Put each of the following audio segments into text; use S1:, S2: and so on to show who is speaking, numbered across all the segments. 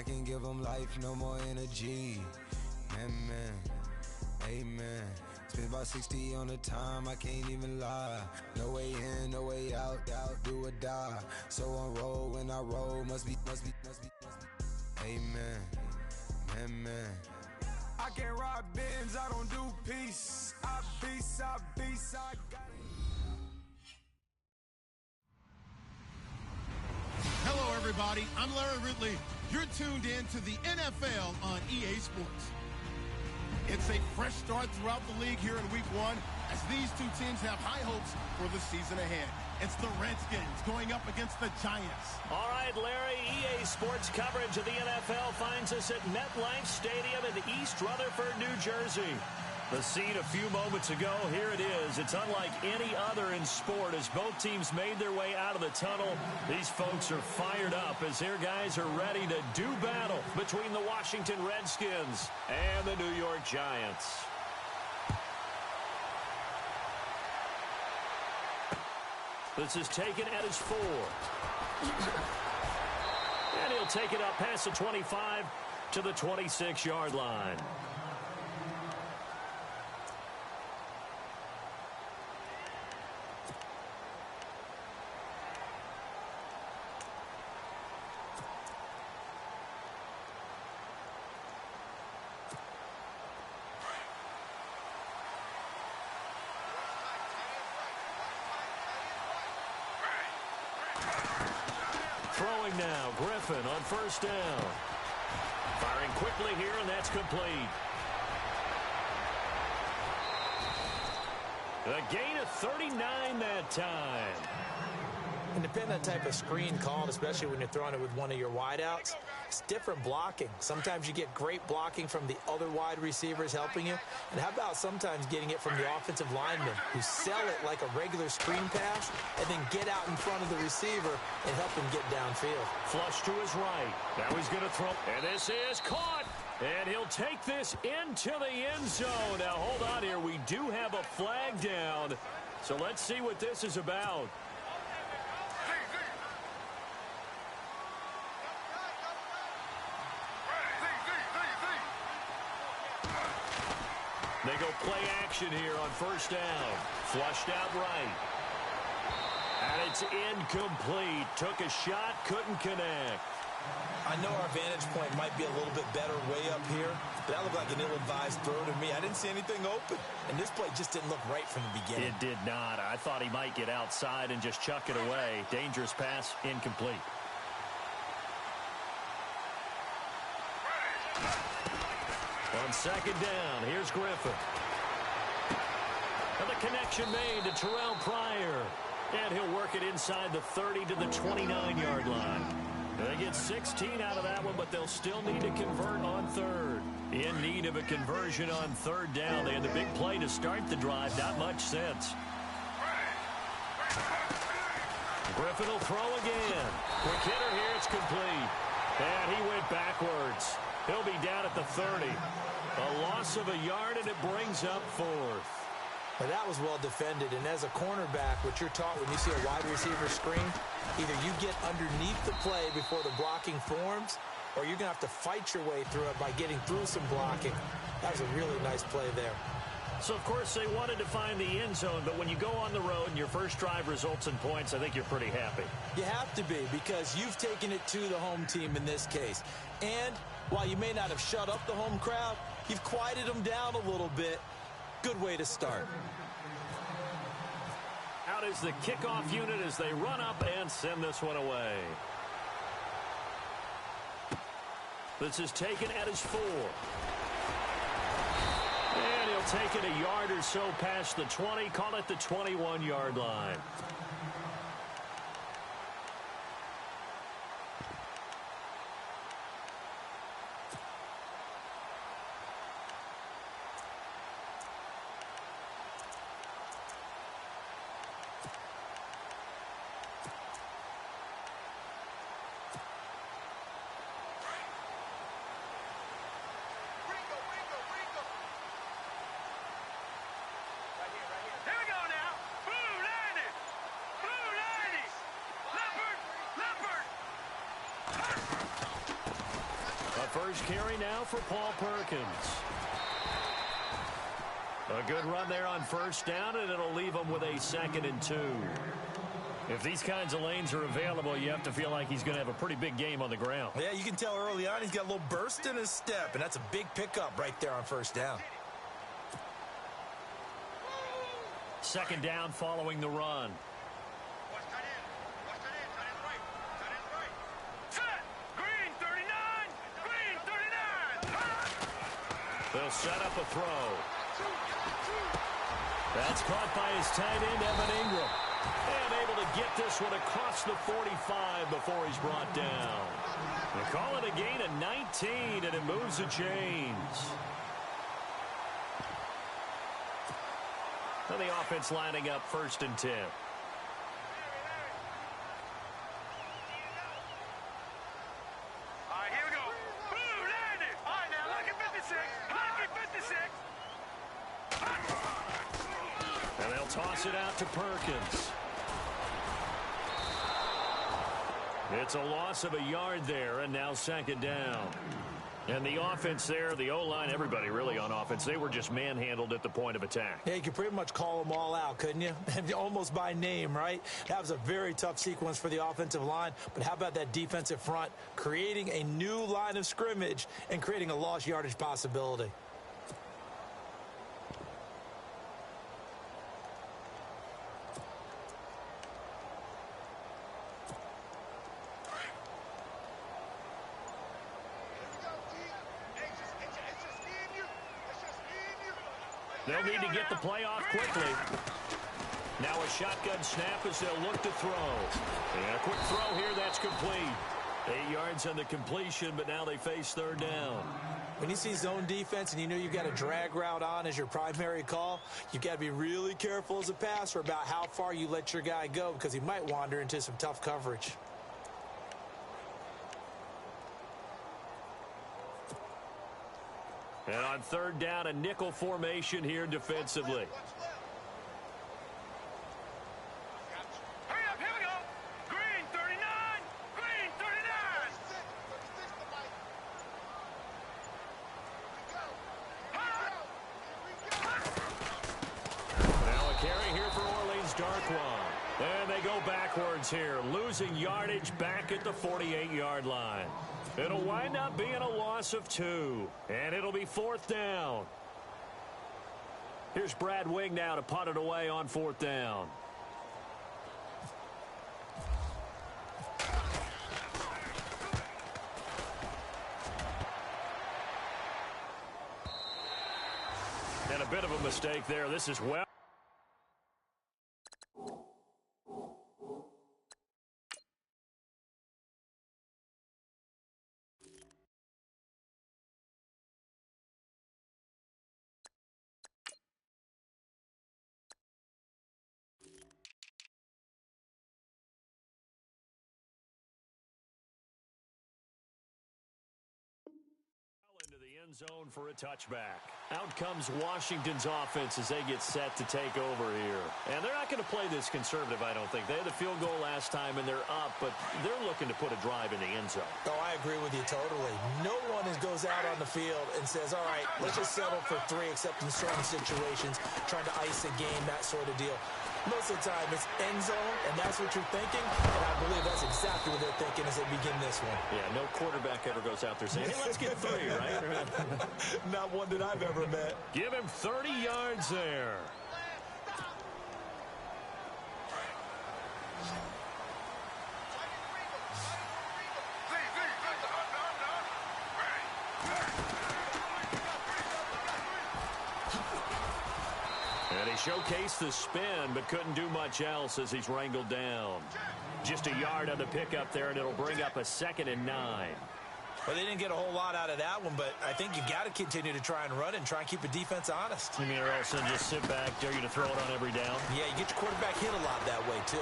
S1: I can give them life, no more energy. Man, amen. Spent about 60 on the time, I can't even lie. No way in, no way out, do or die. So on roll, when I roll, must be. Amen, man. I can't ride Benz, I don't do peace. I beast, I got it.
S2: Hello, everybody. I'm Larry Ridley. You're tuned in to the NFL on EA Sports. It's a fresh start throughout the league here in Week 1 as these two teams have high hopes for the season ahead. It's the Redskins going up against the Giants.
S3: All right, Larry, EA Sports coverage of the NFL finds us at MetLife Stadium in East Rutherford, New Jersey. The scene a few moments ago, here it is. It's unlike any other in sport as both teams made their way out of the tunnel. These folks are fired up as their guys are ready to do battle between the Washington Redskins and the New York Giants. This is taken at his 4. And he'll take it up past the 25 to the 26-yard line. Throwing now, Griffin on first down. Firing quickly here, and that's complete. A gain of 39 that time.
S4: And depending on the type of screen called, especially when you're throwing it with one of your wideouts, it's different blocking. Sometimes you get great blocking from the other wide receivers helping you. And how about sometimes getting it from the offensive linemen who sell it like a regular screen pass and then get out in front of the receiver and help him get downfield.
S3: Flush to his right. Now he's going to throw. And this is caught. And he'll take this into the end zone. Now hold on here. We do have a flag down. So let's see what this is about. They go play action here on first down. Flushed out right. And it's incomplete. Took a shot, couldn't connect.
S4: I know our vantage point might be a little bit better way up here, but that looked like an ill-advised throw to me. I didn't see anything open, and this play just didn't look right from the beginning.
S3: It did not. I thought he might get outside and just chuck it away. Dangerous pass, incomplete. On second down, here's Griffin. And the connection made to Terrell Pryor. And he'll work it inside the 30 to the 29-yard line. They get 16 out of that one, but they'll still need to convert on third. In need of a conversion on third down. They had the big play to start the drive. Not much sense. Griffin will throw again. Quick hitter here. It's complete. And he went backwards. He'll be down at the 30. A loss of a yard, and it brings up fourth.
S4: Now that was well defended, and as a cornerback, what you're taught when you see a wide receiver screen, either you get underneath the play before the blocking forms, or you're going to have to fight your way through it by getting through some blocking. That was a really nice play there.
S3: So, of course, they wanted to find the end zone, but when you go on the road and your first drive results in points, I think you're pretty happy.
S4: You have to be, because you've taken it to the home team in this case. And while you may not have shut up the home crowd, you've quieted them down a little bit. Good way to start.
S3: Out is the kickoff unit as they run up and send this one away. This is taken at his 4. And he'll take it a yard or so past the 20, call it the 21-yard line. first carry now for Paul Perkins. A good run there on first down, and it'll leave him with a 2nd and 2. If these kinds of lanes are available, you have to feel like he's going to have a pretty big game on the ground.
S4: Yeah, you can tell early on he's got a little burst in his step, and that's a big pickup right there on first down.
S3: 2nd down following the run. They'll set up a throw. That's caught by his tight end, Evan Ingram. And able to get this one across the 45 before he's brought down. They call it a gain of 19, and it moves the chains. And the offense lining up 1st and 10. And they'll toss it out to Perkins. It's a loss of a yard there, and now 2nd down. And the offense there, the O-line, everybody really on offense, they were just manhandled at the point of attack.
S4: Yeah, you could pretty much call them all out, couldn't you? Almost by name, right? That was a very tough sequence for the offensive line. But how about that defensive front creating a new line of scrimmage and creating a lost yardage possibility?
S3: They'll need to get the play off quickly. Now a shotgun snap as they'll look to throw. And a quick throw here, that's complete. 8 yards on the completion, but now they face 3rd down.
S4: When you see zone defense and you know you've got a drag route on as your primary call, you've got to be really careful as a passer about how far you let your guy go because he might wander into some tough coverage.
S3: And on 3rd down, a nickel formation here defensively.
S5: Hurry up, here we go. Green 39, green 39.
S3: Now a carry here for Orleans Darkwan. And they go backwards here, losing yardage back at the 48-yard line. It'll wind up being a loss of 2, and it'll be 4th down. Here's Brad Wing now to punt it away on 4th down. And a bit of a mistake there. This is well. Into the end zone for a touchback. Out comes Washington's offense as they get set to take over here. And they're not going to play this conservative, I don't think. They had the field goal last time, and they're up, but they're looking to put a drive in the end zone.
S4: Oh, I agree with you totally. No one goes out on the field and says, all right, let's just settle for 3, except in certain situations, trying to ice a game, that sort of deal. Most of the time, it's end zone, and that's what you're thinking, and I believe that's exactly what they're thinking as they begin this one.
S3: Yeah, no quarterback ever goes out there saying, hey, let's get 3, right?
S4: Not one that I've ever met.
S3: Give him 30 yards there. And he showcased the spin, but couldn't do much else as he's wrangled down. Just a yard on the pickup there, and it'll bring up a 2nd and 9.
S4: Well, they didn't get a whole lot out of that one, but I think you got to continue to try and run and try and keep the defense honest.
S3: You mean or else then just sit back, dare you to throw it on every down?
S4: Yeah, you get your quarterback hit a lot that way, too.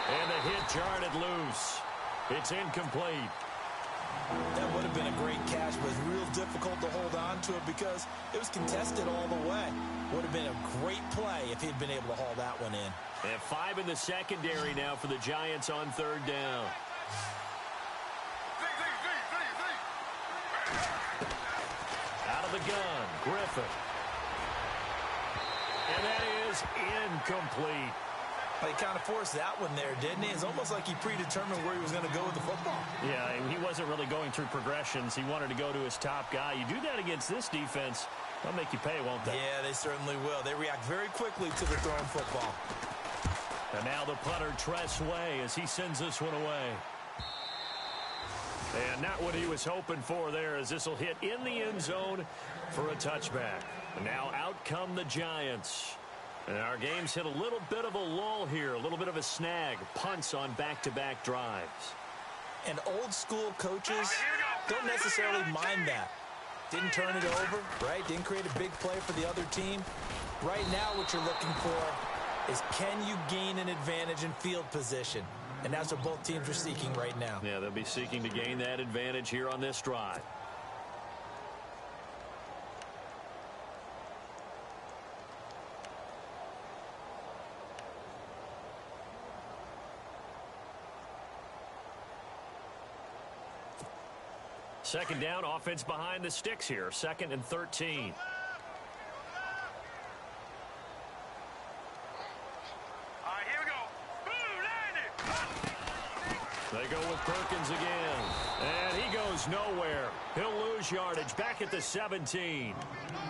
S3: And the hit jarred it loose. It's incomplete.
S4: That would have been a great catch, but it's real difficult to hold on to it because it was contested all the way. Would have been a great play if he'd been able to haul that one in.
S3: And 5 in the secondary now for the Giants on 3rd down. From the gun, Griffin. And that is incomplete.
S4: Well, he kind of forced that one there, didn't he? It's almost like he predetermined where he was going to go with the football.
S3: Yeah, he wasn't really going through progressions. He wanted to go to his top guy. You do that against this defense, they'll make you pay, won't they?
S4: Yeah, they certainly will. They react very quickly to the thrown football.
S3: And now the punter, Tress Way, as he sends this one away. And not what he was hoping for there, as this will hit in the end zone for a touchback. And now out come the Giants. And our game's hit a little bit of a lull here, a little bit of a snag. Punts on back-to-back drives.
S4: And old-school coaches don't necessarily mind that. Didn't turn it over, right? Didn't create a big play for the other team. Right now what you're looking for is, can you gain an advantage in field position? And that's what both teams are seeking right now.
S3: Yeah, they'll be seeking to gain that advantage here on this drive. Second down, offense behind the sticks here. 2nd and 13. They go with Perkins again. And he goes nowhere. He'll lose yardage back at the 17.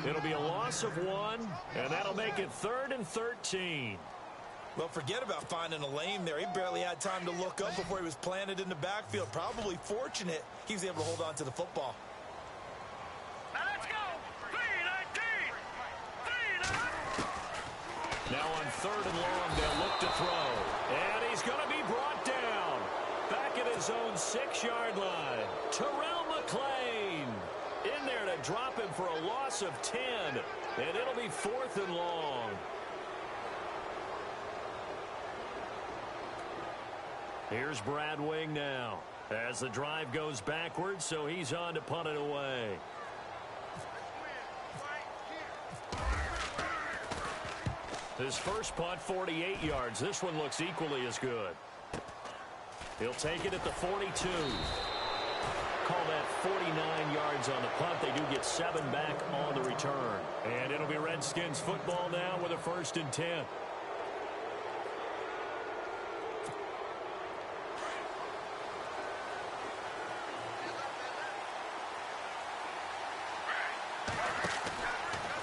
S3: It'll be a loss of 1, and that'll make it 3rd and 13.
S4: Well, forget about finding a lane there. He barely had time to look up before he was planted in the backfield. Probably fortunate he was able to hold on to the football.
S5: Now let's go. 3-19.
S3: Now on 3rd and long, they'll look to throw. And he's going to be brought down. Back at his own 6-yard line. Terrell McClain in there to drop him for a loss of 10. And it'll be 4th and long. Here's Brad Wing now as the drive goes backwards, so he's on to punt it away. His first punt, 48 yards. This one looks equally as good. He'll take it at the 42. Call that 49 yards on the punt. They do get 7 back on the return. And it'll be Redskins football now with a 1st and 10.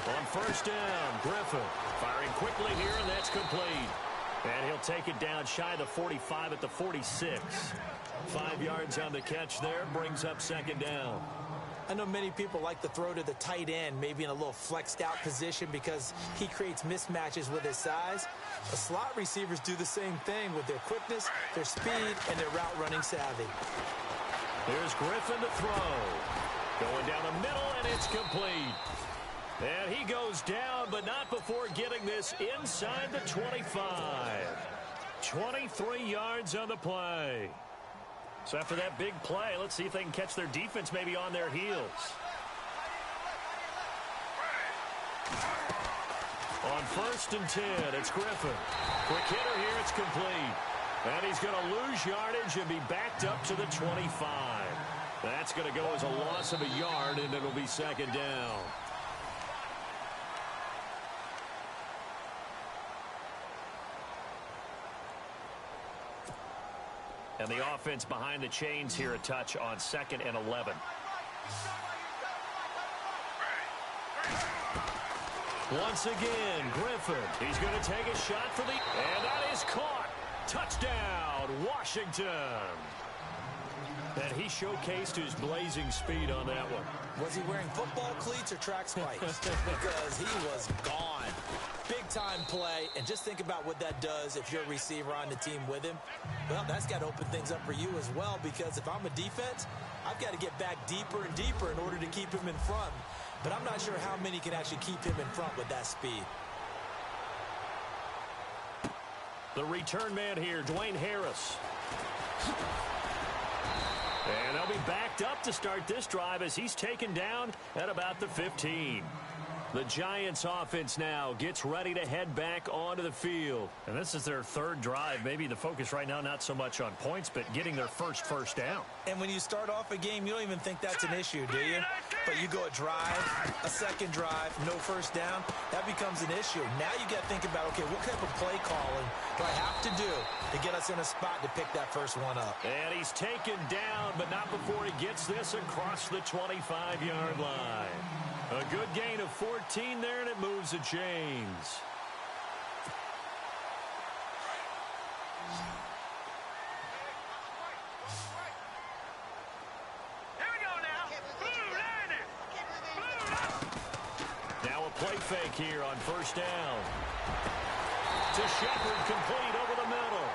S3: On 1st down, Griffin firing quickly here, and that's complete. And he'll take it down shy of the 45 at the 46. 5 yards on the catch there, brings up 2nd down.
S4: I know many people like to throw to the tight end, maybe in a little flexed out position because he creates mismatches with his size. The slot receivers do the same thing with their quickness, their speed, and their route running savvy.
S3: Here's Griffin to throw. Going down the middle, and it's complete. And he goes down, but not before getting this inside the 25. 23 yards on the play. So after that big play, let's see if they can catch their defense maybe on their heels. On 1st and 10, it's Griffin. Quick hitter here, it's complete. And he's going to lose yardage and be backed up to the 25. That's going to go as a loss of a yard, and it'll be 2nd down. And the offense behind the chains here a touch on 2nd and 11. Once again, Griffin. He's going to take a shot for the... And that is caught. Touchdown, Washington. And he showcased his blazing speed on that one.
S4: Was he wearing football cleats or track spikes? Because he was gone. Big-time play, and just think about what that does if you're a receiver on the team with him. Well, that's got to open things up for you as well, because if I'm a defense, I've got to get back deeper and deeper in order to keep him in front. But I'm not sure how many can actually keep him in front with that speed.
S3: The return man here, Dwayne Harris. And they'll be backed up to start this drive as he's taken down at about the 15. The Giants offense now gets ready to head back onto the field.
S6: And this is their third drive. Maybe the focus right now not so much on points, but getting their first down.
S4: And when you start off a game, you don't even think that's an issue, do you? But you go a drive, a second drive, no first down, that becomes an issue. Now you got to think about, okay, what type of play calling do I have to do to get us in a spot to pick that first one up?
S3: And he's taken down, but not before he gets this across the 25-yard line. A good gain of 14 there, and it moves the chains.
S5: Here we go now. Blue landed.
S3: Now a play fake here on first down. To Shepard, complete over the middle.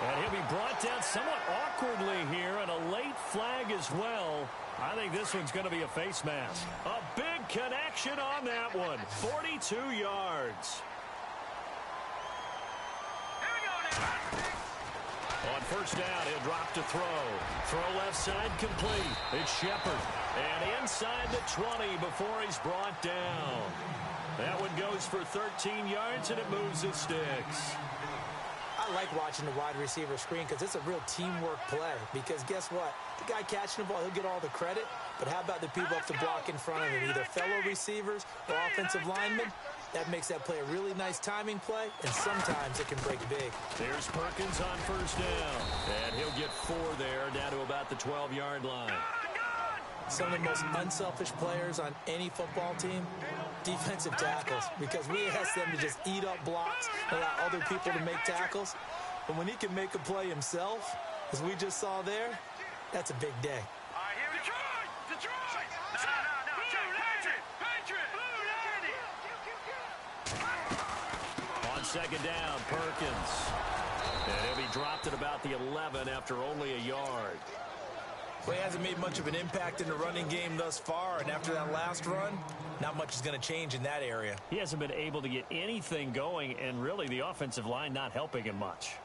S3: And he'll be brought down somewhat awkwardly here, and a late flag as well. I think this one's going to be a face mask. A big connection on that one. 42 yards.
S5: Here we go now.
S3: On first down, he'll drop to throw. Throw left side complete. It's Shepard. And inside the 20 before he's brought down. That one goes for 13 yards, and it moves the sticks.
S4: I like watching the wide receiver screen because it's a real teamwork play. Because guess what? The guy catching the ball, he'll get all the credit. But how about the people up the block in front of him, either fellow receivers or offensive linemen? That makes that play a really nice timing play, and sometimes it can break big.
S3: There's Perkins on first down. And he'll get 4 there, down to about the 12-yard line.
S4: Some of the most unselfish players on any football team, defensive tackles, because we ask them to just eat up blocks and allow other people to make tackles. But when he can make a play himself, as we just saw there, that's a big day.
S5: All right, here we go. Detroit. No. Patriot. Blue landed.
S3: On second down, Perkins. And he'll be dropped at about the 11 after only a yard.
S4: Well, he hasn't made much of an impact in the running game thus far, and after that last run, not much is going to change in that area.
S3: He hasn't been able to get anything going, and really the offensive line not helping him much.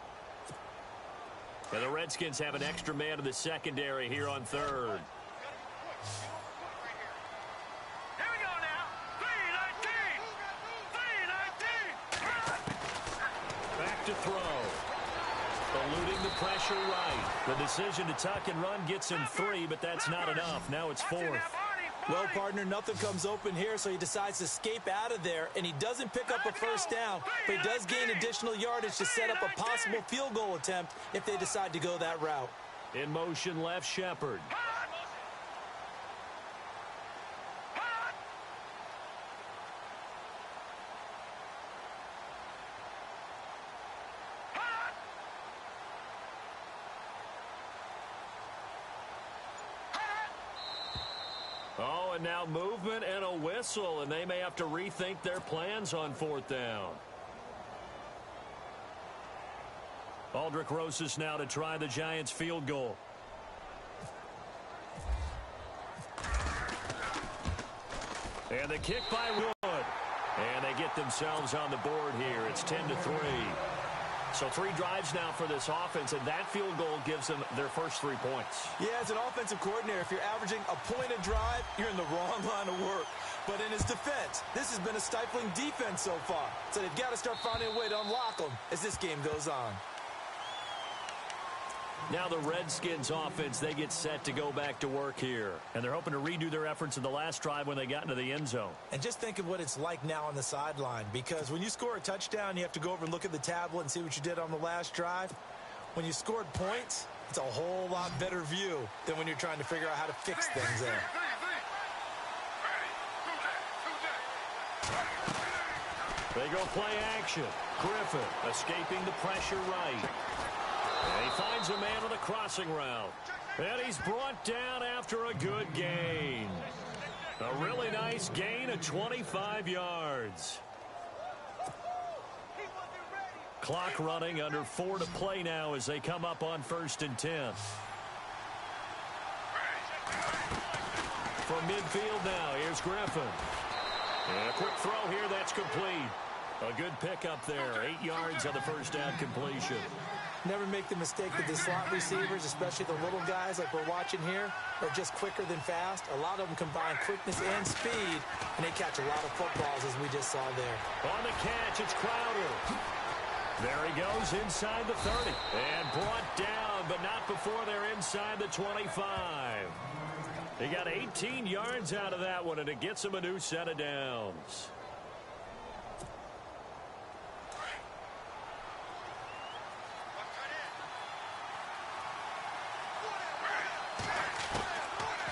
S3: And the Redskins have an extra man in the secondary here on third.
S5: Here we go now. 3-19.
S3: Back to throw. Eluding the pressure right. The decision to tuck and run gets him 3, but that's not enough. Now it's 4th.
S4: Well, partner, nothing comes open here, so he decides to escape out of there, and he doesn't pick up a first down, but he does gain additional yardage to set up a possible field goal attempt if they decide to go that route.
S3: In motion left, Shepard. Oh, and now movement and a whistle, and they may have to rethink their plans on 4th down. Aldrich Rosas now to try the Giants field goal. And the kick by Wood. And they get themselves on the board here. It's 10-3. So 3 drives now for this offense, and that field goal gives them their first 3 points.
S4: Yeah, as an offensive coordinator, if you're averaging a point a drive, you're in the wrong line of work. But in his defense, this has been a stifling defense so far. So they've got to start finding a way to unlock them as this game goes on.
S3: Now the Redskins offense, they get set to go back to work here. And they're hoping to redo their efforts in the last drive when they got into the end zone.
S4: And just think of what it's like now on the sideline, because when you score a touchdown, you have to go over and look at the tablet and see what you did on the last drive. When you scored points, it's a whole lot better view than when you're trying to figure out how to fix things there.
S3: They go play action. Griffin escaping the pressure right. And he finds a man on the crossing route. And he's brought down after a good gain. A really nice gain of 25 yards. Clock running, under 4 to play now as they come up on 1st and 10. From midfield now, here's Griffin. And a quick throw here, that's complete. A good pickup there, 8 yards on the first down completion.
S4: Never make the mistake that the slot receivers, especially the little guys like we're watching here, are just quicker than fast. A lot of them combine quickness and speed, and they catch a lot of footballs, as we just saw there.
S3: On the catch, it's Crowder. There he goes inside the 30. And brought down, but not before they're inside the 25. They got 18 yards out of that one, and it gets him a new set of downs.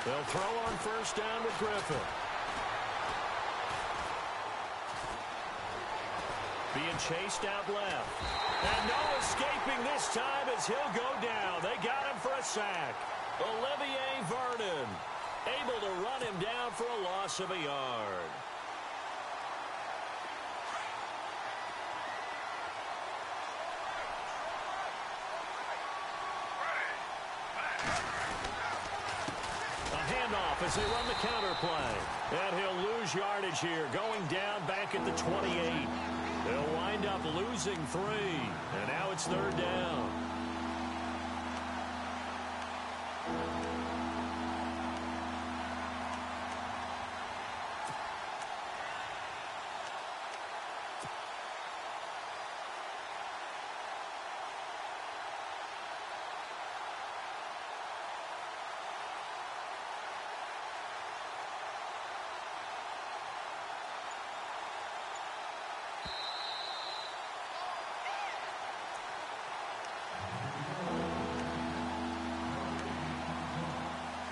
S3: They'll throw on first down with Griffin. Being chased out left. And no escaping this time as he'll go down. They got him for a sack. Olivier Vernon able to run him down for a loss of a yard. As they run the counter play. And he'll lose yardage here, going down back at the 28. They'll wind up losing 3. And now it's third down.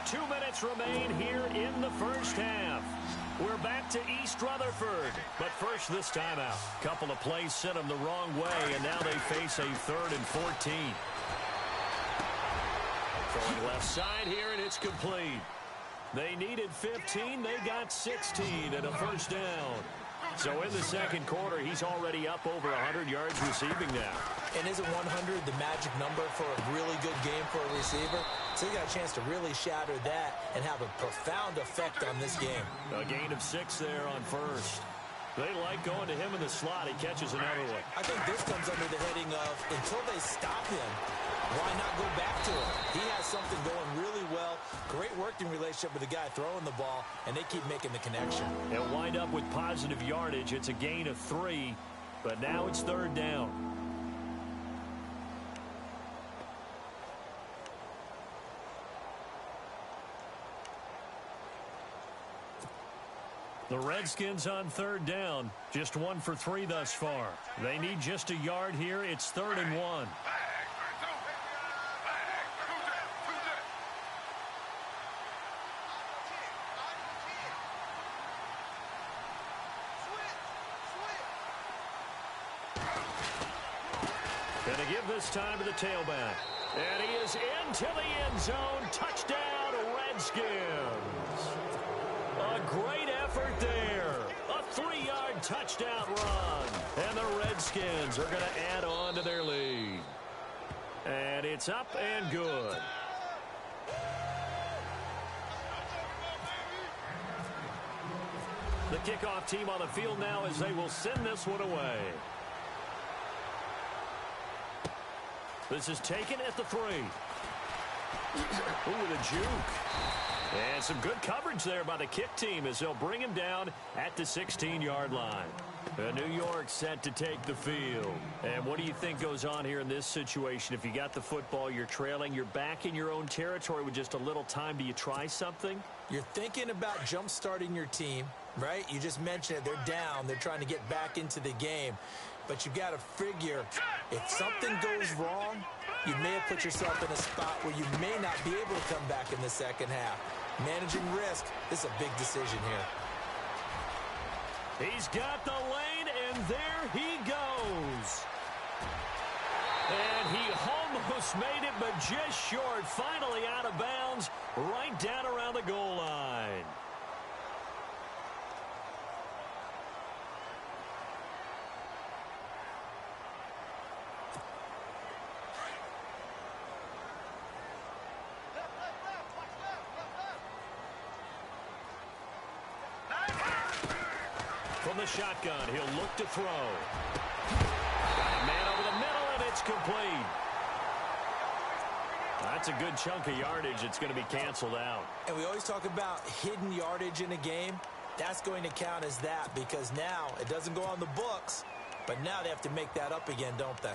S3: Two minutes remain here in the first half. We're back to East Rutherford. But first, this timeout. Couple of plays sent them the wrong way, and now they face a 3rd and 14. Throwing left side here, and it's complete. They needed 15. They got 16 and a first down. So in the second quarter, he's already up over 100 yards receiving now.
S4: And isn't 100 the magic number for a really good game for a receiver? So you got a chance to really shatter that and have a profound effect on this game.
S3: A gain of 6 there on first. They like going to him in the slot. He catches another one.
S4: I think this comes under the heading of until they stop him, why not go back to him? He has something going really well. Great working relationship with the guy throwing the ball, and they keep making the connection.
S3: They'll wind up with positive yardage. It's a gain of 3, but now it's third down. The Redskins on third down, just 1 for 3 thus far. They need just a yard here. It's 3rd and 1. Going to give this time to the tailback. And he is into the end zone. Touchdown, Redskins. A great effort there. A 3-yard touchdown run. And the Redskins are going to add on to their lead. And it's up and good. The kickoff team on the field now as they will send this one away. This is taken at the 3. Ooh, the juke. And some good coverage there by the kick team as they'll bring him down at the 16-yard line. New York set to take the field. And what do you think goes on here in this situation? If you got the football, you're trailing, you're back in your own territory with just a little time. Do you try something?
S4: You're thinking about jump-starting your team, right? You just mentioned it. They're down. They're trying to get back into the game. But you've got to figure, if something goes wrong, you may have put yourself in a spot where you may not be able to come back in the second half. Managing risk, this is a big decision here.
S3: He's got the lane, and there he goes. And he almost made it, but just short. Finally out of bounds, right down around the goal line. From the shotgun, he'll look to throw. Got a man over the middle, and it's complete.
S6: That's a good chunk of yardage. It's going to be canceled out.
S4: And we always talk about hidden yardage in a game. That's going to count as that because now it doesn't go on the books, but now they have to make that up again, don't they?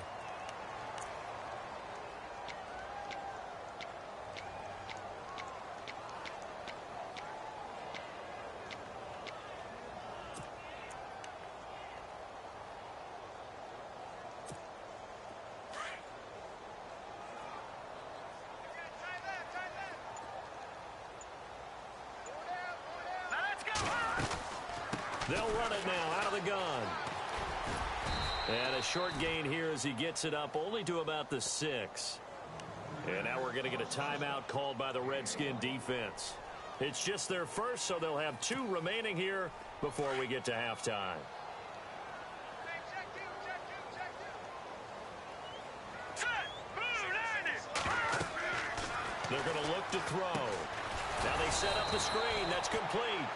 S6: They'll run it now out of the gun. And a short gain here as he gets it up only to about the 6. And now we're going to get a timeout called by the Redskin defense. It's just their first, so they'll have 2 remaining here before we get to halftime. They're going to look to throw. Now they set up the screen. That's complete.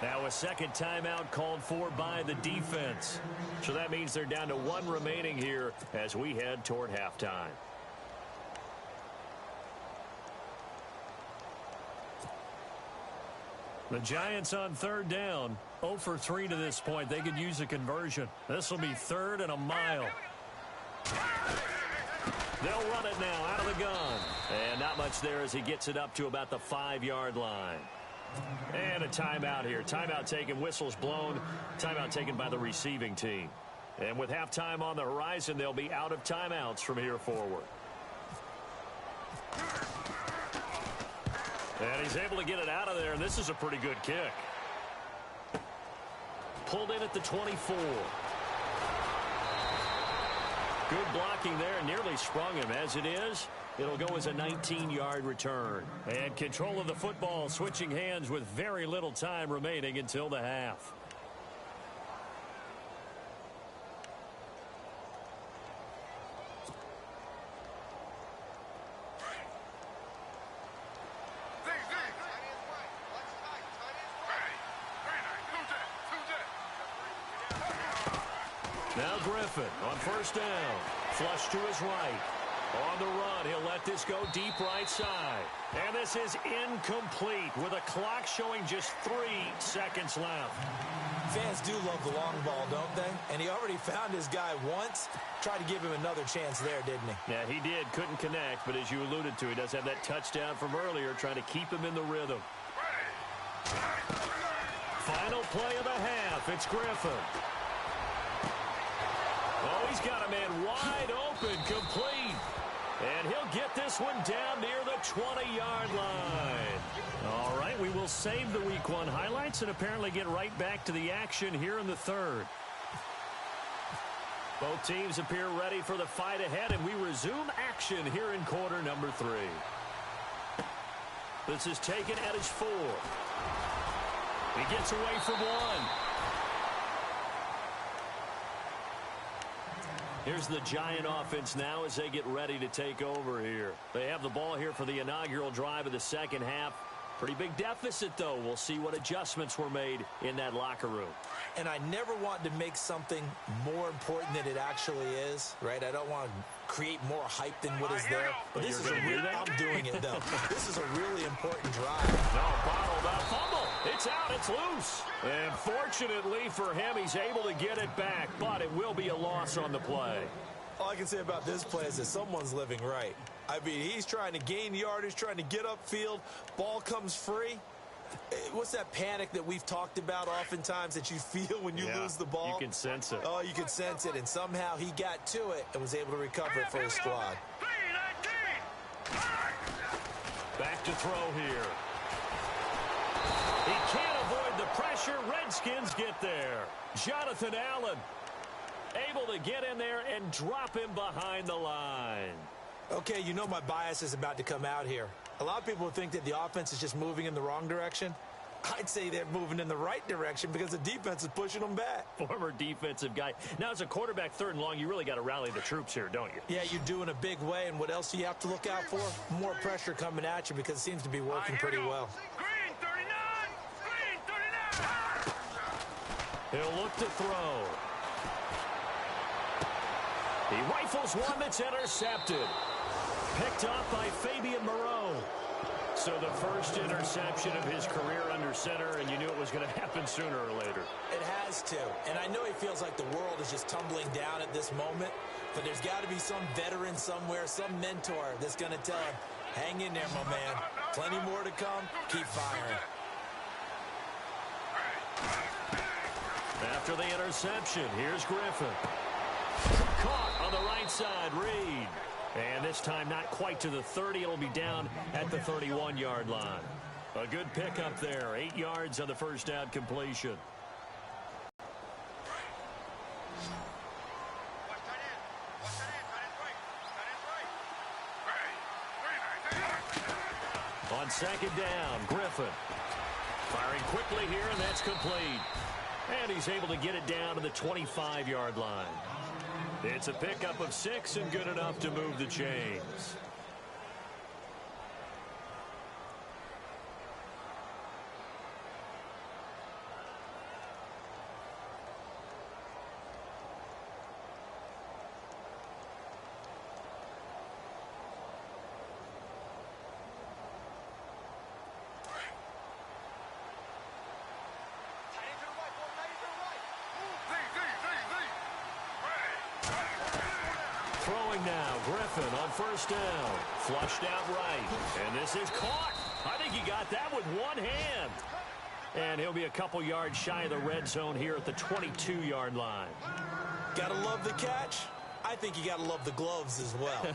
S6: Now a second timeout called for by the defense. So that means they're down to 1 remaining here as we head toward halftime. The Giants on 3rd down. 0 for 3 to this point. They could use a conversion. This will be 3rd and a mile. They'll run it now out of the gun. And not much there as he gets it up to about the 5-yard line. And a timeout here. Timeout taken, whistles blown. Timeout taken by the receiving team. And with halftime on the horizon, they'll be out of timeouts from here forward. And he's able to get it out of there, and this is a pretty good kick. Pulled in at the 24. Good blocking there, nearly sprung him. As it is, it'll go as a 19-yard return. And control of the football, switching hands with very little time remaining until the half. Now Griffin on 1st down. Flush to his right. On the run, he'll let this go deep right side. And this is incomplete with a clock showing just 3 seconds left.
S4: Fans do love the long ball, don't they? And he already found his guy once. Tried to give him another chance there, didn't he?
S6: Yeah, he did. Couldn't connect, but as you alluded to, he does have that touchdown from earlier, trying to keep him in the rhythm. Final play of the half. It's Griffin. Oh, he's got a man wide open, complete. And he'll get this one down near the 20-yard line. All right, we will save the Week 1 highlights and apparently get right back to the action here in the 3rd. Both teams appear ready for the fight ahead, and we resume action here in quarter number 3. This is taken at his 4. He gets away from 1. Here's the Giant offense now as they get ready to take over here. They have the ball here for the inaugural drive of the second half. Pretty big deficit, though. We'll see what adjustments were made in that locker room.
S4: And I never want to make something more important than it actually is, right? I don't want to create more hype than what is there. But this is a real, I'm doing it, though. This is a really important drive.
S6: No, bottled up fumble. It's out. It's loose. And fortunately for him, he's able to get it back, but it will be a loss on the play.
S4: All I can say about this play is that someone's living right. I mean, he's trying to gain yardage, trying to get upfield. Ball comes free. What's that panic that we've talked about oftentimes that you feel when you lose the ball?
S6: You can sense it.
S4: Oh, you can sense it. And somehow he got to it and was able to recover it for his squad.
S6: Back to throw here. He can't avoid the pressure. Redskins get there. Jonathan Allen able to get in there and drop him behind the line.
S4: Okay, you know my bias is about to come out here. A lot of people think that the offense is just moving in the wrong direction. I'd say they're moving in the right direction because the defense is pushing them back.
S6: Former defensive guy. Now, as a quarterback, 3rd and long, you really got to rally the troops here, don't you?
S4: Yeah, you do in a big way. And what else do you have to look out for? More pressure coming at you because it seems to be working pretty well.
S5: Green 39! Green 39!
S6: He'll look to throw. He rifles one that's intercepted.
S3: picked off by Fabian Moreau. So the first interception of his career under center, and you knew it was going to happen sooner or later.
S4: It has to. And I know he feels like the world is just tumbling down at this moment, but there's got to be some veteran somewhere, some mentor that's going to tell him, hang in there, my man. Plenty more to come. Keep firing.
S3: After the interception, here's Griffin. Caught on the right side, Reed. And this time not quite to the 30. It'll be down at the 31-yard line. A good pickup there. 8 yards on the first down completion. On second down, Griffin. Firing quickly here, and that's complete. And he's able to get it down to the 25-yard line. It's a pickup of 6 and good enough to move the chains. Throwing now, Griffin on first down. Flushed out right. And this is caught. I think he got that with one hand. And he'll be a couple yards shy of the red zone here at the 22-yard line.
S4: Gotta love the catch. I think you gotta love the gloves as well.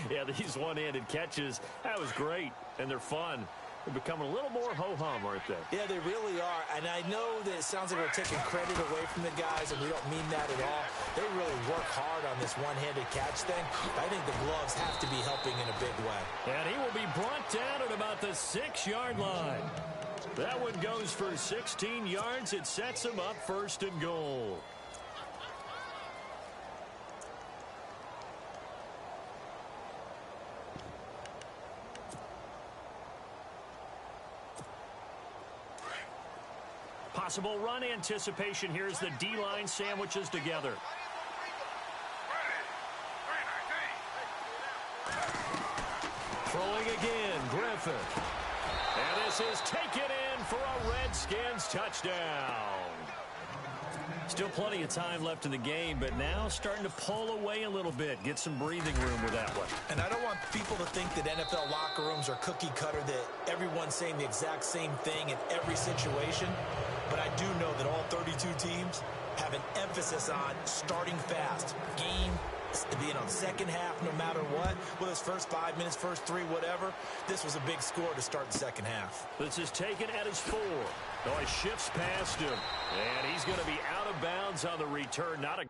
S3: Yeah, these one-handed catches, that was great. And they're fun. They're becoming a little more ho-hum, aren't they?
S4: Yeah, they really are. And I know that it sounds like we're taking credit away from the guys, and we don't mean that at all. They really work hard on this one-handed catch thing. I think the gloves have to be helping in a big way.
S3: And he will be brought down at about the 6-yard line. That one goes for 16 yards. It sets him up first and goal. Possible run anticipation here as the D-line sandwiches together. Throwing again, Griffin. And this is taken in for a Redskins touchdown. Still plenty of time left in the game, but now starting to pull away a little bit. Get some breathing room with that one.
S4: And I don't want people to think that NFL locker rooms are cookie cutter, that everyone's saying the exact same thing in every situation. But I do know that all 32 teams have an emphasis on starting fast. Game, second half, no matter what. Whether it's first 5 minutes, first 3, whatever. This was a big score to start the second half.
S3: This is taken at his 4. Oh, he shifts past him. And he's going to be out of bounds on the return. Not a...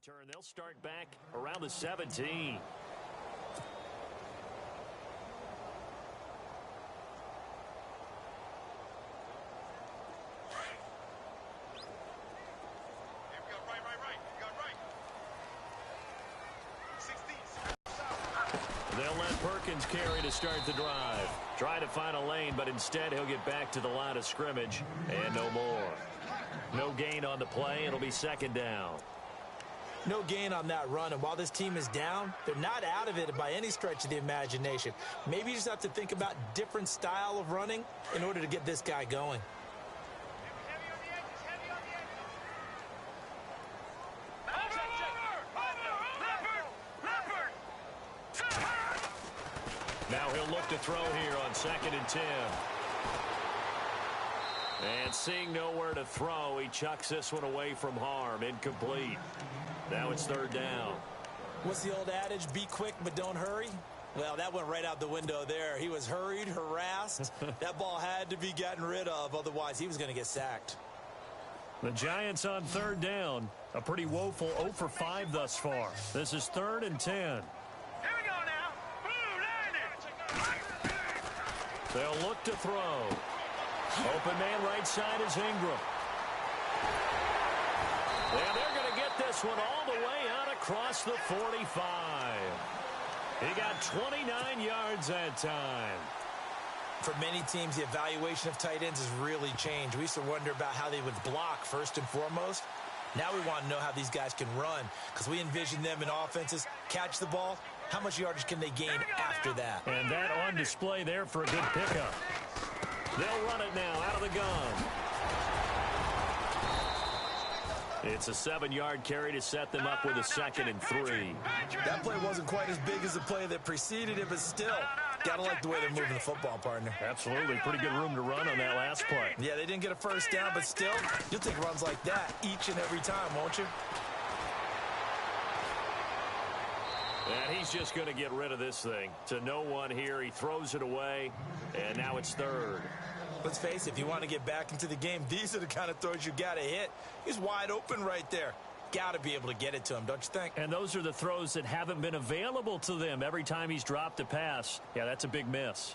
S3: return. They'll start back around the 17. They'll let Perkins carry to start the drive. Try to find a lane, but instead he'll get back to the line of scrimmage and no more. No gain on the play. It'll be second down.
S4: No gain on that run, and while this team is down, they're not out of it by any stretch of the imagination. Maybe you just have to think about different style of running in order to get this guy going.
S3: Now he'll look to throw here on 2nd and 10. And seeing nowhere to throw, he chucks this one away from harm. Incomplete. Now it's 3rd down.
S4: What's the old adage? Be quick, but don't hurry. Well, that went right out the window there. He was hurried, harassed. That ball had to be gotten rid of. Otherwise, he was going to get sacked.
S3: The Giants on 3rd down. A pretty woeful 0 for 5 thus far. This is 3rd and 10.
S5: Here we go now. Blue line it.
S3: They'll look to throw. Open man right side is Ingram.
S6: And they're going to get this one all the way out across the 45. He got 29 yards that time.
S4: For many teams, the evaluation of tight ends has really changed. We used to wonder about how they would block first and foremost. Now we want to know how these guys can run, because we envision them in offenses, catch the ball, how much yardage can they gain after that?
S6: And that on display there for a good pickup. They'll run it now out of the gun. It's a 7-yard carry to set them up with a 2nd and 3.
S4: That play wasn't quite as big as the play that preceded it, but still, gotta like the way they're moving the football, partner.
S6: Absolutely. Pretty good room to run on that last play.
S4: Yeah, they didn't get a first down, but still, you'll take runs like that each and every time, won't you?
S6: And he's just going to get rid of this thing. To no one here. He throws it away, and now it's 3rd.
S4: Let's face it, if you want to get back into the game, these are the kind of throws you got to hit. He's wide open right there. Got to be able to get it to him, don't you think?
S6: And those are the throws that haven't been available to them every time he's dropped a pass. Yeah, that's a big miss.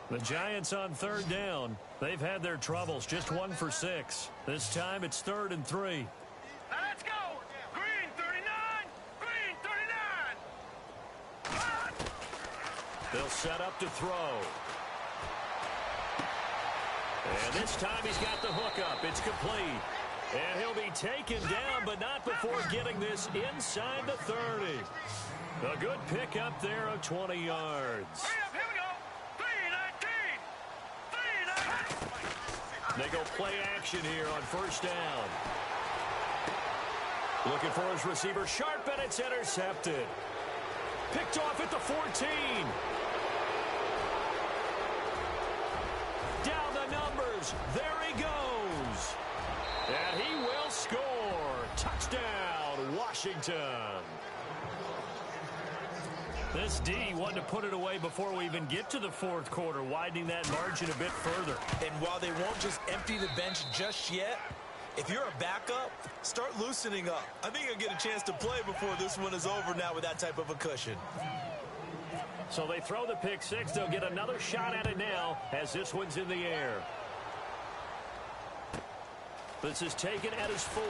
S6: The Giants on 3rd down. They've had their troubles, just 1 for 6. This time it's 3rd and 3.
S5: Now let's go. Green 39. Green 39.
S6: They'll set up to throw. And this time he's got the hook up. It's complete. And he'll be taken down, but not before getting this inside the 30. A good pickup there of 20 yards.
S5: Hurry up, here we go. 3-19. 3-19.
S6: They go play action here on 1st down. Looking for his receiver, sharp, and it's intercepted. Picked off at the 14. Down the numbers. There he goes. And he will score. Touchdown, Washington. This D wanted to put it away before we even get to the 4th quarter, widening that margin a bit further.
S4: And while they won't just empty the bench just yet, if you're a backup, start loosening up. I think you'll get a chance to play before this one is over now with that type of a cushion.
S6: So they throw the pick 6. They'll get another shot at it now as this one's in the air. This is taken at his 4.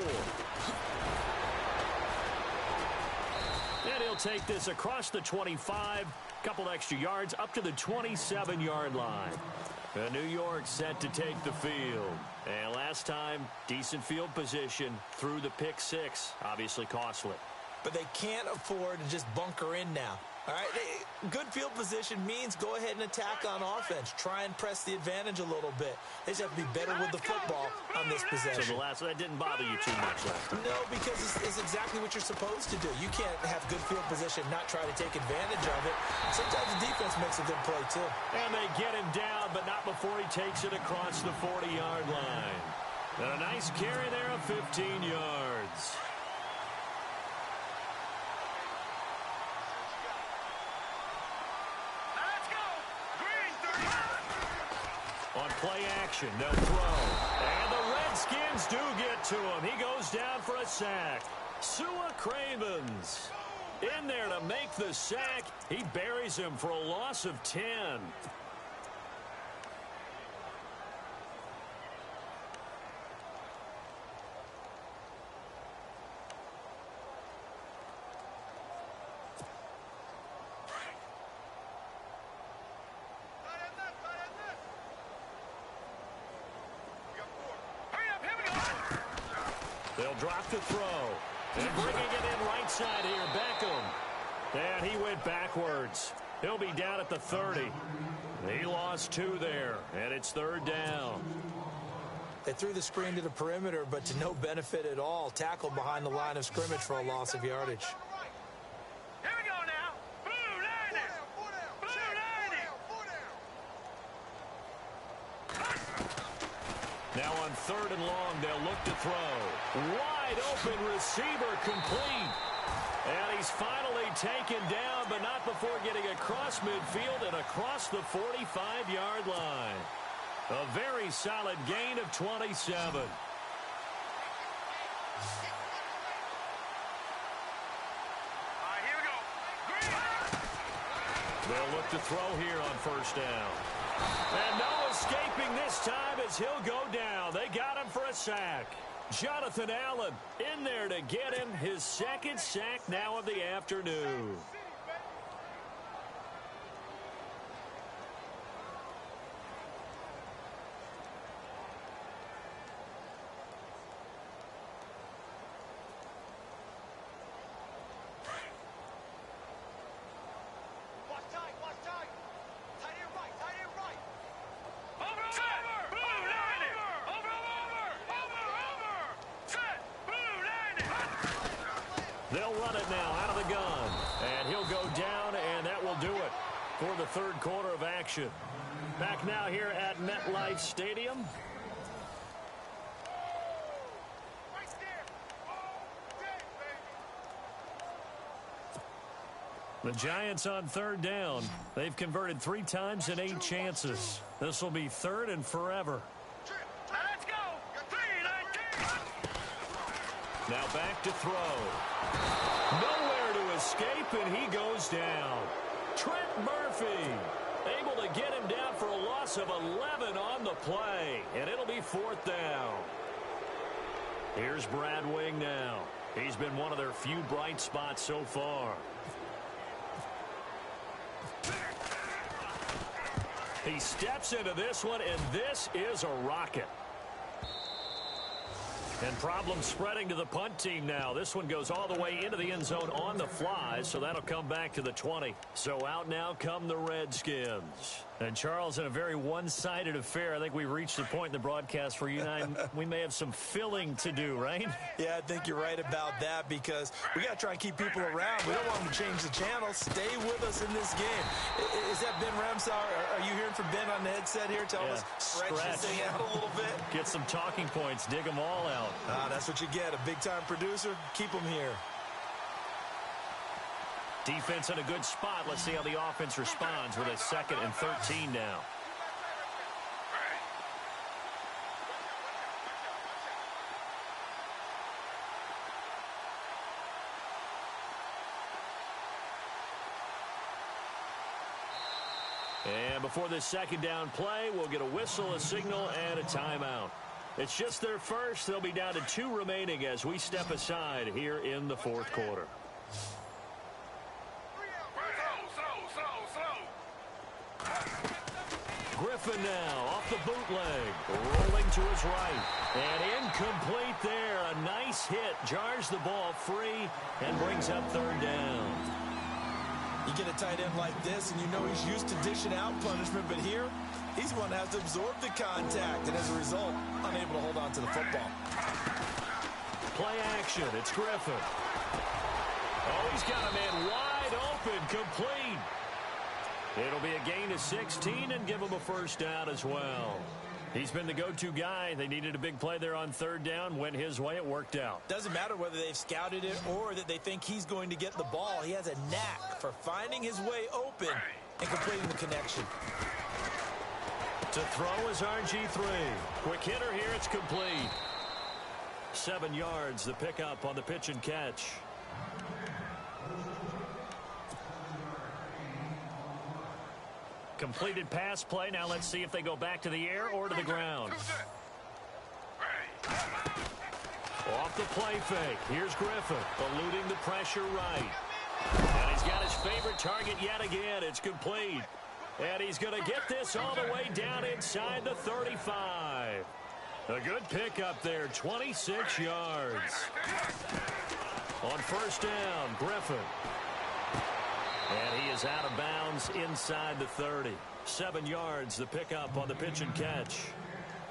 S6: And he'll take this across the 25. Couple extra yards up to the 27-yard line. And New York set to take the field. And last time, decent field position through the pick 6. Obviously costly.
S4: But they can't afford to just bunker in now. All right, good field position means go ahead and attack on offense. Try and press the advantage a little bit. They just have to be better with the football on this possession.
S6: So the last, that didn't bother you too much last time?
S4: No, because it's exactly what you're supposed to do. You can't have good field position, not try to take advantage of it. Sometimes the defense makes a good play, too.
S6: And they get him down, but not before he takes it across the 40-yard line. And a nice carry there of 15 yards. On play action, they'll throw. And the Redskins do get to him. He goes down for a sack. Sua Cravens in there to make the sack. He buries him for a loss of 10. They'll drop the throw. And bringing it in right side here, Beckham. And he went backwards. He'll be down at the 30. He lost 2 there, and it's 3rd down.
S4: They threw the screen to the perimeter, but to no benefit at all. Tackled behind the line of scrimmage for a loss of yardage.
S5: Here we go now. Blue 90. Blue 90.
S6: Now on 3rd and long, they'll look to throw. Wide open receiver complete. And he's finally taken down, but not before getting across midfield and across the 45-yard line. A very solid gain of 27.
S5: All right, here we go. Green.
S6: They'll look to throw here on 1st down. And no escaping this time as he'll go down. They got him for a sack. Jonathan Allen in there to get him his second sack now of the afternoon. They'll run it now out of the gun. And he'll go down, and that will do it for the third quarter of action. Back now here at MetLife Stadium. The Giants on third down. They've converted 3 times in 8 chances. This will be third and forever.
S5: Let's go. 3-19.
S6: Now back to throw. Nowhere to escape, and he goes down. Trent Murphy able to get him down for a loss of 11 on the play, and it'll be 4th down. Here's Brad Wing now. He's been one of their few bright spots so far. He steps into this one, and this is a rocket. And problems spreading to the punt team now. This one goes all the way into the end zone on the fly, so that'll come back to the 20. So out now come the Redskins. And Charles, in a very one-sided affair, I think we've reached the point in the broadcast where you and I, we may have some filling to do, right?
S4: Yeah, I think you're right about that because we got to try and keep people around. We don't want them to change the channel. Stay with us in this game. Is that Ben Ramsar? Are you hearing from Ben on the headset here? Tell us, stretch this thing out a little bit.
S6: Get some talking points. Dig them all out.
S4: That's what you get. A big-time producer. Keep them here.
S6: Defense in a good spot. Let's see how the offense responds with a 2nd and 13 now. And before this 2nd down play, we'll get a whistle, a signal, and a timeout. It's just their first. They'll be down to 2 remaining as we step aside here in the 4th quarter. Griffin now off the bootleg, rolling to his right, and incomplete there. A nice hit, jars the ball free, and brings up 3rd down.
S4: You get a tight end like this, and you know he's used to dishing out punishment, but here, he's the one that has to absorb the contact, and as a result, unable to hold on to the football.
S6: Play action, it's Griffin. Oh, he's got a man wide open, complete. It'll be a gain of 16 and give him a 1st down as well. He's been the go-to guy. They needed a big play there on 3rd down. Went his way. It worked out.
S4: Doesn't matter whether they've scouted it or that they think he's going to get the ball. He has a knack for finding his way open and completing the connection.
S6: To throw is RG3. Quick hitter here. It's complete. 7 yards, the pickup on the pitch and catch. Completed pass play. Now let's see if they go back to the air or to the ground. Off the play fake. Here's Griffin eluding the pressure right. And he's got his favorite target yet again. It's complete. And he's going to get this all the way down inside the 35. A good pickup there, 26 yards. On 1st down, Griffin. And he is out of bounds inside the 30. 7 yards, the pickup on the pitch and catch.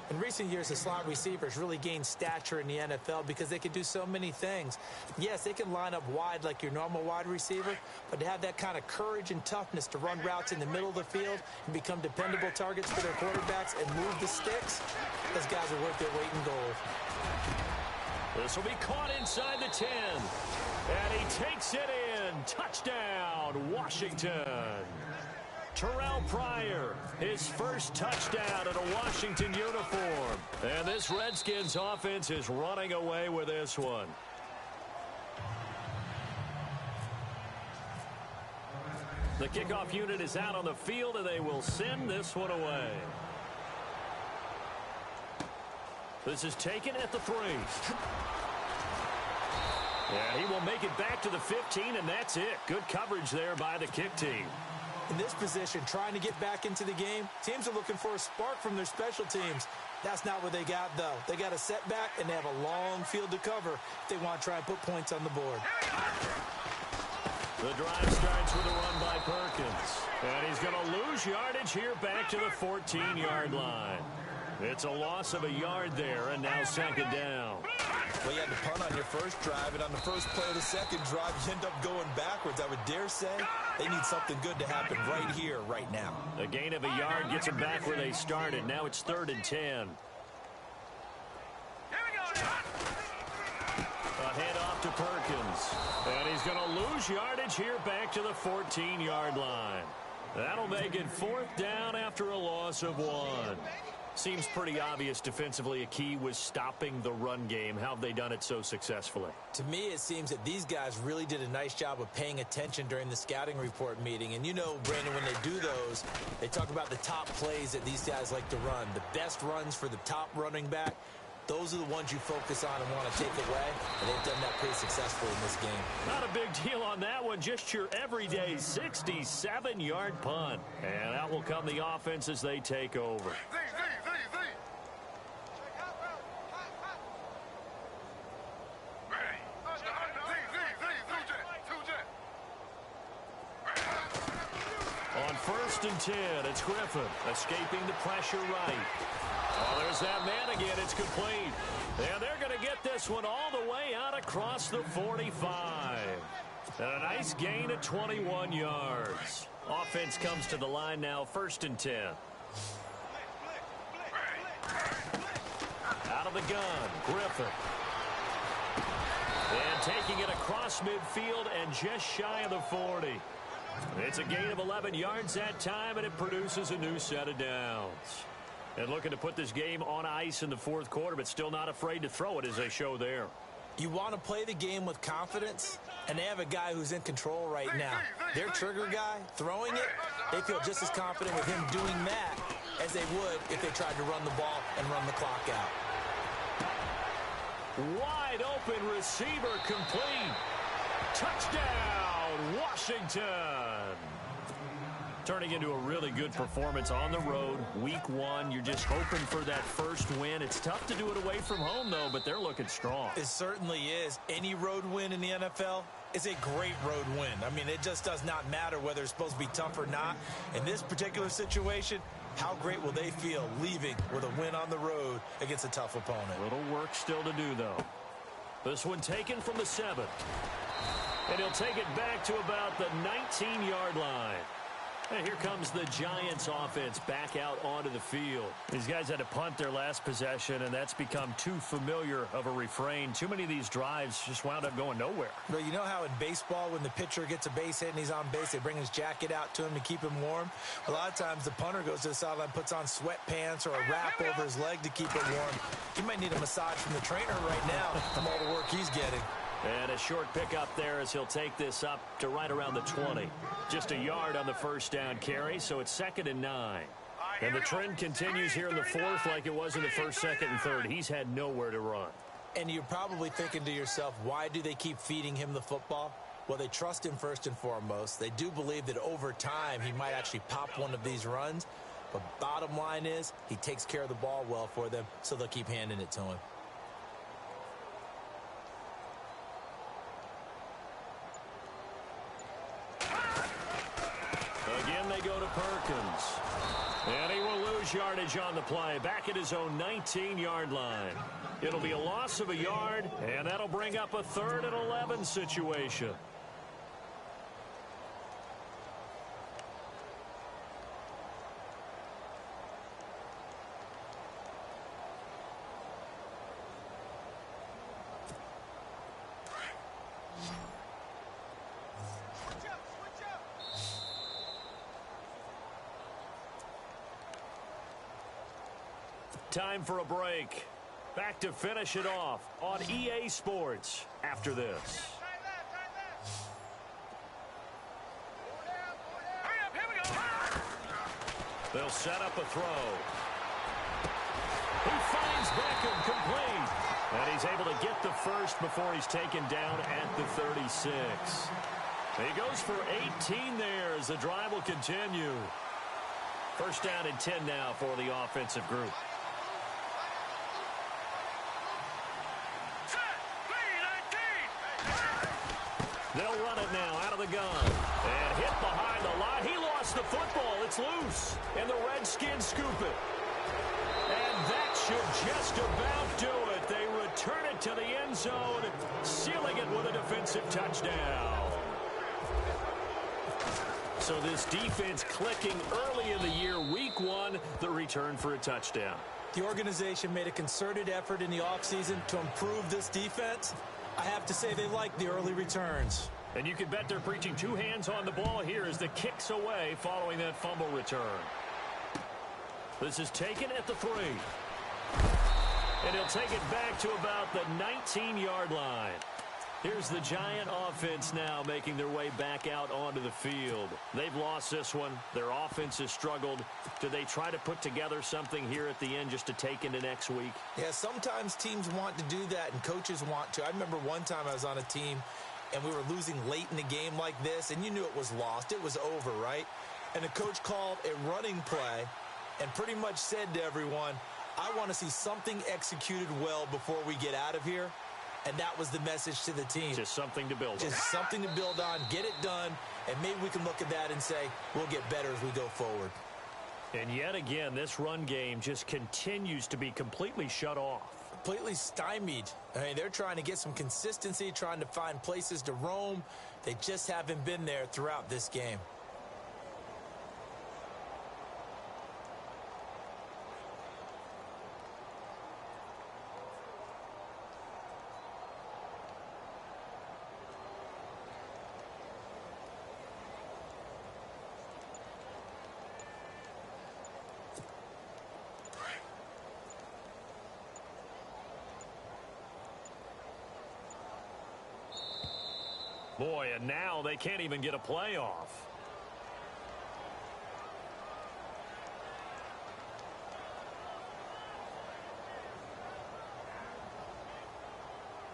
S4: In recent years, the slot receivers really gained stature in the NFL because they can do so many things. Yes, they can line up wide like your normal wide receiver, but to have that kind of courage and toughness to run routes in the middle of the field and become dependable targets for their quarterbacks and move the sticks, those guys are worth their weight in gold.
S6: This will be caught inside the 10. And he takes it in. Touchdown, Washington. Terrell Pryor, his first touchdown in a Washington uniform. And this Redskins offense is running away with this one. The kickoff unit is out on the field, and they will send this one away. This is taken at the 3. And he will make it back to the 15, and that's it. Good coverage there by the kick team.
S4: In this position, trying to get back into the game, teams are looking for a spark from their special teams. That's not what they got, though. They got a setback, and they have a long field to cover if they want to try and put points on the board.
S6: The drive starts with a run by Perkins. And he's going to lose yardage here back to the 14-yard line. It's a loss of a yard there, and now second down.
S4: Well, you had to punt on your first drive, and on the first play of the second drive, you end up going backwards. I would dare say they need something good to happen right here, right now.
S6: A gain of a yard gets them back where they started. Now it's 3rd and 10. A handoff to Perkins. And he's going to lose yardage here back to the 14-yard line. That'll make it 4th down after a loss of 1. Seems pretty obvious defensively a key was stopping the run game. How have they done it so successfully?
S4: To me, it seems that these guys really did a nice job of paying attention during the scouting report meeting. And you know, Brandon, when they do those, they talk about the top plays that these guys like to run. The best runs for the top running back, those are the ones you focus on and want to take away. And they've done that pretty successfully in this game.
S6: Not a big deal on that one. Just your everyday 67-yard punt. And out will come the offense as they take over. On 1st and 10, it's Griffin escaping the pressure right. Oh, there's that man again. It's complete. And they're going to get this one all the way out across the 45. And a nice gain of 21 yards. Offense comes to the line now, 1st and 10. Out of the gun, Griffin. And taking it across midfield and just shy of the 40. It's a gain of 11 yards that time, and it produces a new set of downs. And looking to put this game on ice in the 4th quarter, but still not afraid to throw it as they show there.
S4: You want to play the game with confidence, and they have a guy who's in control right now. Their trigger guy, throwing it, they feel just as confident with him doing that as they would if they tried to run the ball and run the clock out.
S6: Wide open receiver complete. Touchdown, Washington. Turning into a really good performance on the road. Week 1, you're just hoping for that first win. It's tough to do it away from home, though, but they're looking strong.
S4: It certainly is. Any road win in the NFL is a great road win. I mean, it just does not matter whether it's supposed to be tough or not. In this particular situation, how great will they feel leaving with a win on the road against a tough opponent?
S6: Little work still to do, though. This one taken from the 7. And he'll take it back to about the 19-yard line. And here comes the Giants offense back out onto the field. These guys had to punt their last possession, and that's become too familiar of a refrain. Too many of these drives just wound up going nowhere.
S4: But you know how in baseball, when the pitcher gets a base hit and he's on base, they bring his jacket out to him to keep him warm? A lot of times the punter goes to the sideline, puts on sweatpants or a wrap over his leg to keep it warm. He might need a massage from the trainer right now from all the work he's getting.
S6: And a short pickup there as he'll take this up to right around the 20. Just a yard on the first down carry, so it's 2nd and 9. And the trend continues here in the 4th like it was in the 1st, 2nd, and 3rd. He's had nowhere to run.
S4: And you're probably thinking to yourself, why do they keep feeding him the football? Well, they trust him first and foremost. They do believe that over time he might actually pop one of these runs. But bottom line is he takes care of the ball well for them, so they'll keep handing it to him.
S6: Again, they go to Perkins. And he will lose yardage on the play. Back at his own 19-yard line. It'll be a loss of a yard, and that'll bring up a 3rd and 11 situation. Time for a break. Back to finish it off on EA Sports after this. They'll set up a throw.
S3: He finds Beckham complete. And he's able to get the first before he's taken down at the 36. He goes for 18 there as the drive will continue. First down and 10 now for the offensive group. They'll run it now out of the gun. And hit behind the line. He lost the football. It's loose. And the Redskins scoop it. And that should just about do it. They return it to the end zone, sealing it with a defensive touchdown. So this defense clicking early in the year, week one, the return for a touchdown.
S4: The organization made a concerted effort in the offseason to improve this defense. I have to say they like the early returns.
S3: And you can bet they're preaching two hands on the ball here as the kick's away following that fumble return. This is taken at the 3. And he'll take it back to about the 19-yard line. Here's the Giant offense now making their way back out onto the field. They've lost this one. Their offense has struggled. Do they try to put together something here at the end just to take into next week?
S4: Yeah, sometimes teams want to do that and coaches want to. I remember one time I was on a team and we were losing late in the game like this, and you knew it was lost. It was over, right? And the coach called a running play and pretty much said to everyone, I want to see something executed well before we get out of here. And that was the message to the team.
S3: Just something to build on.
S4: Just something to build on, get it done, and maybe we can look at that and say, we'll get better as we go forward.
S3: And yet again, this run game just continues to be completely shut off.
S4: Completely stymied. I mean, they're trying to get some consistency, trying to find places to roam. They just haven't been there throughout this game.
S3: Boy, and now they can't even get a play off.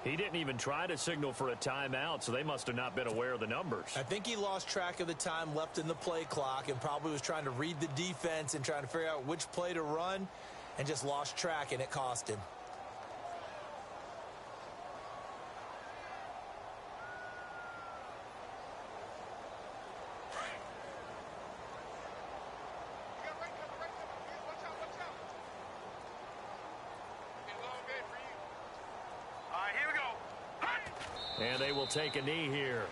S3: He didn't even try to signal for a timeout, so they must have not been aware of the numbers.
S4: I think he lost track of the time left in the play clock and probably was trying to read the defense and trying to figure out which play to run and just lost track, and it cost him.
S3: And they will take a knee here.